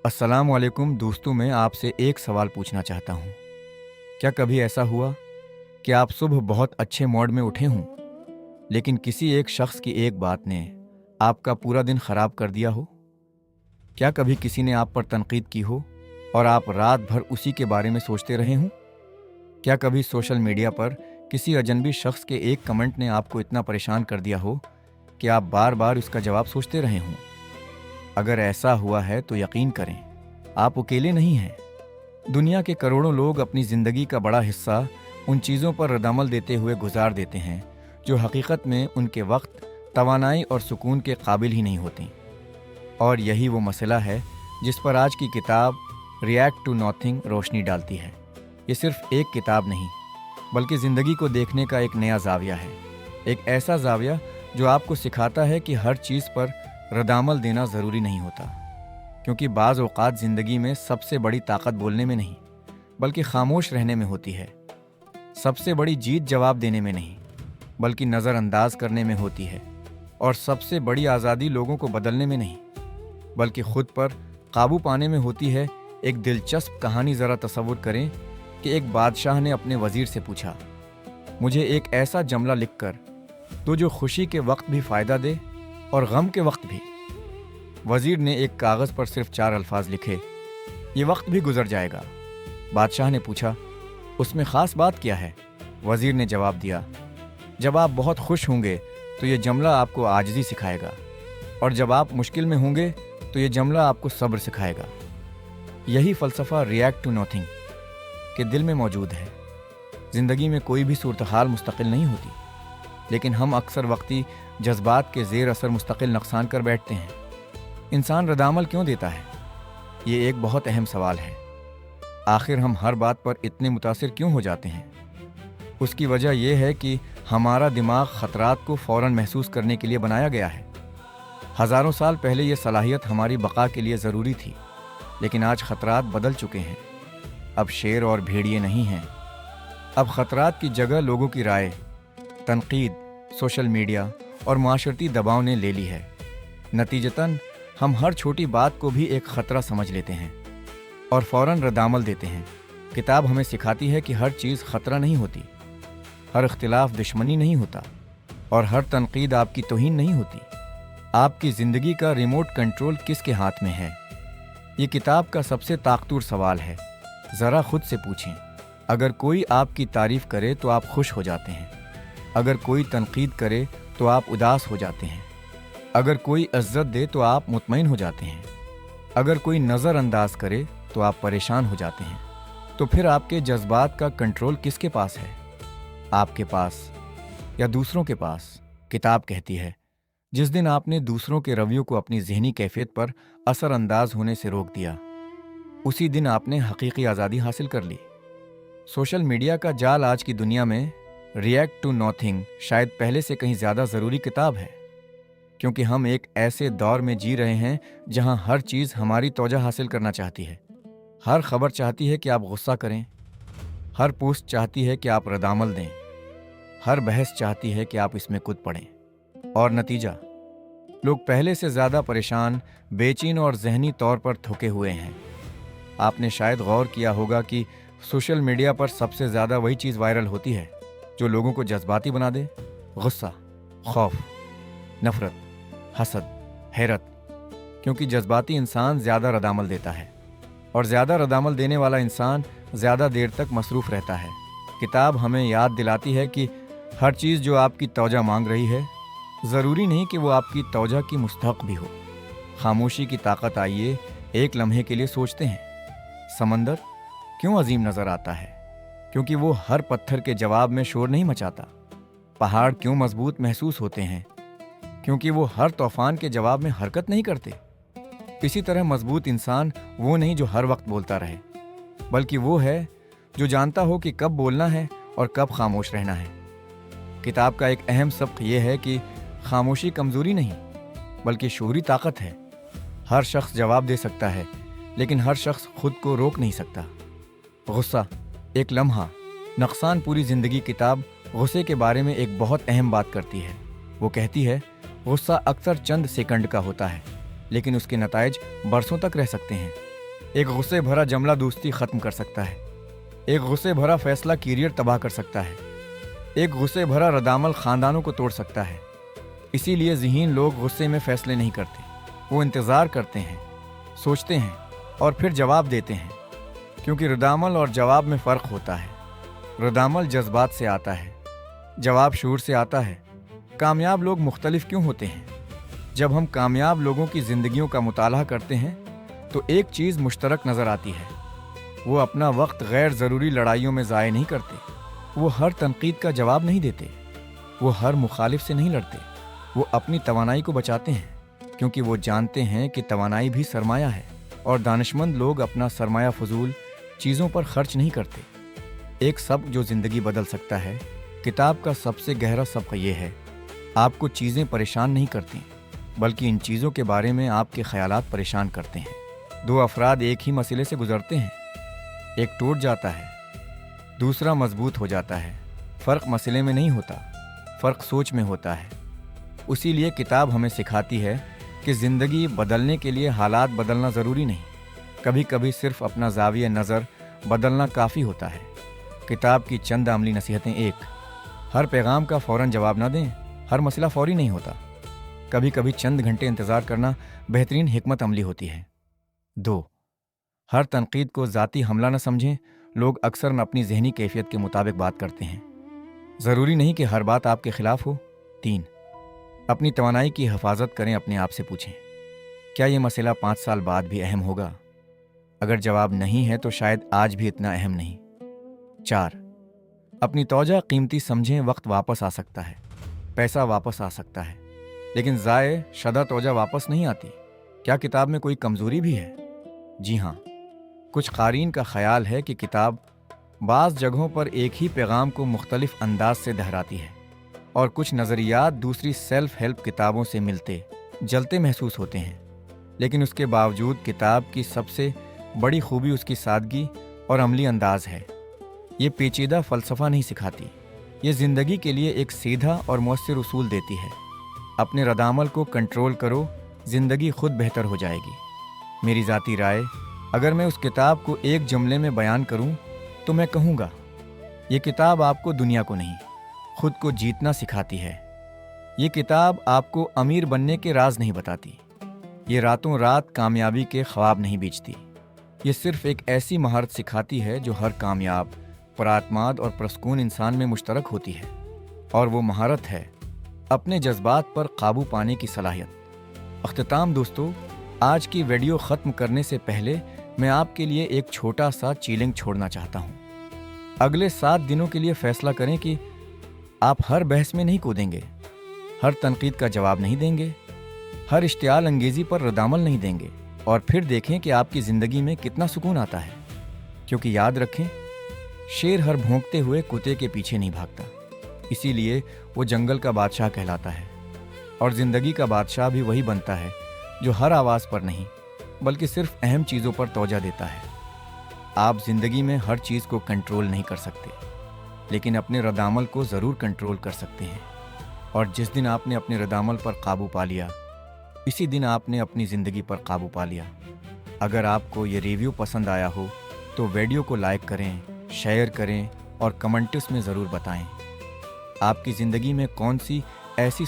अस्सलाम वालेकुम दोस्तों, मैं आपसे एक सवाल पूछना चाहता हूँ। क्या कभी ऐसा हुआ कि आप सुबह बहुत अच्छे मूड में उठे हों, लेकिन किसी एक शख्स की एक बात ने आपका पूरा दिन खराब कर दिया हो? क्या कभी किसी ने आप पर तनकीद की हो और आप रात भर उसी के बारे में सोचते रहे हों? क्या कभी सोशल मीडिया पर किसी अजनबी शख्स के एक कमेंट ने आपको इतना परेशान कर दिया हो कि आप बार बार उसका जवाब सोचते रहे हों? अगर ऐसा हुआ है तो यकीन करें, आप अकेले नहीं हैं। दुनिया के करोड़ों लोग अपनी ज़िंदगी का बड़ा हिस्सा उन चीज़ों पर रद्दअमल देते हुए गुजार देते हैं जो हकीकत में उनके वक्त, तवानाई और सुकून के काबिल ही नहीं होती। और यही वो मसला है जिस पर आज की किताब रिएक्ट टू नथिंग रोशनी डालती है। ये सिर्फ एक किताब नहीं, बल्कि ज़िंदगी को देखने का एक नया ज़ाविया है। एक ऐसा ज़ाविया जो आपको सिखाता है कि हर चीज़ पर रद्दअमल देना ज़रूरी नहीं होता, क्योंकि बाज़ औक़ात ज़िंदगी में सबसे बड़ी ताकत बोलने में नहीं, बल्कि खामोश रहने में होती है। सबसे बड़ी जीत जवाब देने में नहीं, बल्कि नज़रअंदाज करने में होती है। और सबसे बड़ी आज़ादी लोगों को बदलने में नहीं, बल्कि खुद पर काबू पाने में होती है। एक दिलचस्प कहानी ज़रा तसव्वुर करें कि एक बादशाह ने अपने वज़ीर से पूछा, मुझे एक ऐसा जमला लिख कर तो जो खुशी के वक्त भी फ़ायदा दे और गम के वक्त भी। वज़ीर ने एक कागज़ पर सिर्फ 4 अल्फाज लिखे, ये वक्त भी गुजर जाएगा। बादशाह ने पूछा, उसमें ख़ास बात क्या है? वज़ीर ने जवाब दिया, जब आप बहुत खुश होंगे तो ये जमला आपको आजिज़ी सिखाएगा, और जब आप मुश्किल में होंगे तो ये जमला आपको सब्र सिखाएगा। यही फ़लसफ़ा रिएक्ट टू नथिंग के दिल में मौजूद है। ज़िंदगी में कोई भी सूरत हाल मुस्तकिल नहीं होती, लेकिन हम अक्सर वक्ती जज्बात के ज़ेर असर मुस्तकिल नुकसान कर बैठते हैं। इंसान रद्दअमल क्यों देता है? ये एक बहुत अहम सवाल है। आखिर हम हर बात पर इतने मुतासिर क्यों हो जाते हैं? उसकी वजह यह है कि हमारा दिमाग ख़तरात को फ़ौरन महसूस करने के लिए बनाया गया है। हज़ारों साल पहले ये सलाहियत हमारी बका के लिए ज़रूरी थी, लेकिन आज ख़तरात बदल चुके हैं। अब शेर और भेड़िए नहीं हैं। अब ख़तरात की जगह लोगों की राय, तनकीद, सोशल मीडिया और माशरती दबाव ने ले ली है। नतीजतन हम हर छोटी बात को भी एक ख़तरा समझ लेते हैं और फ़ौरन रद्दअमल देते हैं। किताब हमें सिखाती है कि हर चीज़ ख़तरा नहीं होती, हर इख्तिलाफ दुश्मनी नहीं होता, और हर तनकीद आपकी तौहीन नहीं होती। आपकी ज़िंदगी का रिमोट कंट्रोल किसके हाथ में है? ये किताब का सबसे ताकतवर सवाल है। ज़रा खुद से पूछें, अगर कोई आपकी तारीफ़ करे तो आप खुश हो जाते हैं, अगर कोई तनकीद करे तो आप उदास हो जाते हैं, अगर कोई इज़्ज़त दे तो आप मुतमईन हो जाते हैं, अगर कोई नज़रअंदाज करे तो आप परेशान हो जाते हैं। तो फिर आपके जज्बात का कंट्रोल किसके पास है? आपके पास या दूसरों के पास? किताब कहती है, जिस दिन आपने दूसरों के रवैयों को अपनी ज़हनी कैफियत पर असरअंदाज होने से रोक दिया, उसी दिन आपने हकीकी आज़ादी हासिल कर ली। सोशल मीडिया का जाल आज की दुनिया में रिएक्ट टू नथिंग शायद पहले से कहीं ज़्यादा ज़रूरी किताब है, क्योंकि हम एक ऐसे दौर में जी रहे हैं जहां हर चीज़ हमारी तवज्जो हासिल करना चाहती है। हर खबर चाहती है कि आप गुस्सा करें, हर पोस्ट चाहती है कि आप रद्दअमल दें, हर बहस चाहती है कि आप इसमें कूद पड़ें। और नतीजा, लोग पहले से ज़्यादा परेशान, बेचैन और ज़हनी तौर पर थके हुए हैं। आपने शायद गौर किया होगा कि सोशल मीडिया पर सबसे ज़्यादा वही चीज़ वायरल होती है जो लोगों को जज्बाती बना दे। गुस्सा, खौफ, नफ़रत, हसद, हैरत। क्योंकि जज्बाती इंसान ज़्यादा रद्दअमल देता है, और ज़्यादा रद्दअमल देने वाला इंसान ज़्यादा देर तक मसरूफ़ रहता है। किताब हमें याद दिलाती है कि हर चीज़ जो आपकी तवज्जो मांग रही है, ज़रूरी नहीं कि वो आपकी तवज्जो की मुस्तहक़ भी हो। खामोशी की ताकत आइए एक लम्हे के लिए सोचते हैं, समंदर क्यों अजीम नज़र आता है? क्योंकि वो हर पत्थर के जवाब में शोर नहीं मचाता। पहाड़ क्यों मजबूत महसूस होते हैं? क्योंकि वो हर तूफान के जवाब में हरकत नहीं करते। इसी तरह मजबूत इंसान वो नहीं जो हर वक्त बोलता रहे, बल्कि वो है जो जानता हो कि कब बोलना है और कब खामोश रहना है। किताब का एक अहम सबक ये है कि खामोशी कमज़ोरी नहीं, बल्कि शूरी ताकत है। हर शख्स जवाब दे सकता है, लेकिन हर शख्स खुद को रोक नहीं सकता। गुस्सा, एक लम्हा, नुकसान पूरी ज़िंदगी। किताब गुस्से के बारे में एक बहुत अहम बात करती है। वो कहती है, गुस्सा अक्सर चंद सेकंड का होता है, लेकिन उसके नताइज बरसों तक रह सकते हैं। ایک غصے بھرا جملہ دوستی ختم کر سکتا ہے، ایک غصے بھرا فیصلہ کیریئر تباہ کر سکتا ہے، ایک غصے بھرا ردعمل خاندانوں کو توڑ سکتا ہے۔ اسی لیے ذہین لوگ غصے میں فیصلے نہیں کرتے، وہ انتظار کرتے ہیں، سوچتے ہیں اور پھر جواب دیتے ہیں، کیونکہ ردعمل اور جواب میں فرق ہوتا ہے۔ ردعمل جذبات سے آتا ہے، جواب شعور سے آتا ہے۔ کامیاب لوگ مختلف کیوں ہوتے ہیں؟ جب ہم کامیاب لوگوں کی زندگیوں کا مطالعہ کرتے ہیں تو ایک چیز مشترک نظر آتی ہے، وہ اپنا وقت غیر ضروری لڑائیوں میں ضائع نہیں کرتے، وہ ہر تنقید کا جواب نہیں دیتے، وہ ہر مخالف سے نہیں لڑتے، وہ اپنی توانائی کو بچاتے ہیں، کیونکہ وہ جانتے ہیں کہ توانائی بھی سرمایہ ہے، اور دانشمند لوگ اپنا سرمایہ فضول چیزوں پر خرچ نہیں کرتے۔ ایک سبق جو زندگی بدل سکتا ہے، کتاب کا سب سے گہرا سبق یہ ہے: آپ کو چیزیں پریشان نہیں کرتی، بلکہ ان چیزوں کے بارے میں آپ کے خیالات پریشان کرتے ہیں۔ دو افراد ایک ہی مسئلے سے گزرتے ہیں، ایک ٹوٹ جاتا ہے، دوسرا مضبوط ہو جاتا ہے۔ فرق مسئلے میں نہیں ہوتا، فرق سوچ میں ہوتا ہے۔ اسی لیے کتاب ہمیں سکھاتی ہے کہ زندگی بدلنے کے لیے حالات بدلنا ضروری نہیں، کبھی کبھی صرف اپنا زاویہ نظر بدلنا کافی ہوتا ہے۔ کتاب کی چند عملی نصیحتیں: 1. ہر پیغام کا فوراً جواب نہ دیں، ہر مسئلہ فوری نہیں ہوتا، کبھی کبھی چند گھنٹے انتظار کرنا بہترین حکمت عملی ہوتی ہے۔ 2. ہر تنقید کو ذاتی حملہ نہ سمجھیں، لوگ اکثر اپنی ذہنی کیفیت کے مطابق بات کرتے ہیں، ضروری نہیں کہ ہر بات آپ کے خلاف ہو۔ 3. اپنی توانائی کی حفاظت کریں، اپنے آپ سے پوچھیں، کیا یہ مسئلہ 5 سال بعد بھی اہم ہوگا؟ اگر جواب نہیں ہے تو شاید آج بھی اتنا اہم نہیں۔ 4. اپنی توجہ قیمتی سمجھیں، وقت واپس آ سکتا ہے، پیسہ واپس آ سکتا ہے، لیکن ضائع شدہ توجہ واپس نہیں آتی۔ کیا کتاب میں کوئی کمزوری بھی ہے؟ جی ہاں، کچھ قارئین کا خیال ہے کہ کتاب بعض جگہوں پر ایک ہی پیغام کو مختلف انداز سے دہراتی ہے، اور کچھ نظریات دوسری سیلف ہیلپ کتابوں سے ملتے جلتے محسوس ہوتے ہیں، لیکن اس کے باوجود کتاب کی سب سے بڑی خوبی اس کی سادگی اور عملی انداز ہے۔ یہ پیچیدہ فلسفہ نہیں سکھاتی، یہ زندگی کے لیے ایک سیدھا اور مؤثر اصول دیتی ہے۔ اپنے ردعمل کو کنٹرول کرو، زندگی خود بہتر ہو جائے گی۔ میری ذاتی رائے، اگر میں اس کتاب کو ایک جملے میں بیان کروں تو میں کہوں گا، یہ کتاب آپ کو دنیا کو نہیں، خود کو جیتنا سکھاتی ہے۔ یہ کتاب آپ کو امیر بننے کے راز نہیں بتاتی، یہ راتوں رات کامیابی کے خواب نہیں بیچتی، یہ صرف ایک ایسی مہارت سکھاتی ہے جو ہر کامیاب، پراعتماد اور پرسکون انسان میں مشترک ہوتی ہے، اور وہ مہارت ہے اپنے جذبات پر قابو پانے کی صلاحیت۔ اختتام دوستو، آج کی ویڈیو ختم کرنے سے پہلے میں آپ کے لیے ایک چھوٹا سا چیلنج چھوڑنا چاہتا ہوں۔ اگلے 7 دنوں کے لیے فیصلہ کریں کہ آپ ہر بحث میں نہیں کودیں گے، ہر تنقید کا جواب نہیں دیں گے، ہر اشتعال انگیزی پر ردعمل نہیں دیں گے، اور پھر دیکھیں کہ آپ کی زندگی میں کتنا سکون آتا ہے۔ کیونکہ یاد رکھیں، شیر ہر بھونکتے ہوئے کتے کے پیچھے نہیں بھاگتا، اسی لیے وہ جنگل کا بادشاہ کہلاتا ہے، اور زندگی کا بادشاہ بھی وہی بنتا ہے جو ہر آواز پر نہیں بلکہ صرف اہم چیزوں پر توجہ دیتا ہے۔ آپ زندگی میں ہر چیز کو کنٹرول نہیں کر سکتے، لیکن اپنے ردعمل کو ضرور کنٹرول کر سکتے ہیں، اور جس دن آپ نے اپنے ردعمل پر قابو پا لیا، اسی دن آپ نے اپنی زندگی پر قابو پا لیا۔ اگر آپ کو یہ ریویو پسند آیا ہو تو ویڈیو کو لائک کریں، شیئر کریں اور کمنٹس میں ضرور بتائیں آپ کی زندگی میں کون سی ایسی